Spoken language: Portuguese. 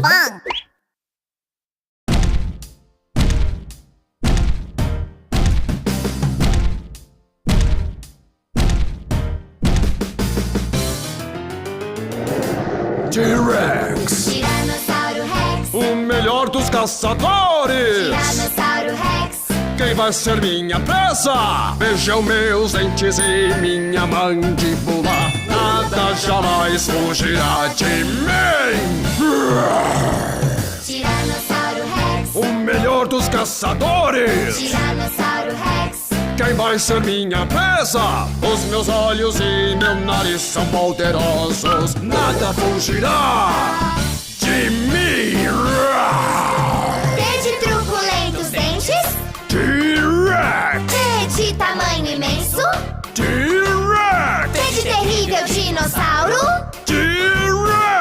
bang. T-Rex. Tiranossauro Rex. O melhor dos caçadores. Tiranossauro Rex. Quem vai ser minha presa? Vejam meus dentes e minha mandíbula. Nada jamais fugirá de mim. Tiranossauro Rex. O melhor dos caçadores. Tiranossauro Rex. Quem vai ser minha presa? Os meus olhos e meu nariz são poderosos. Nada fugirá.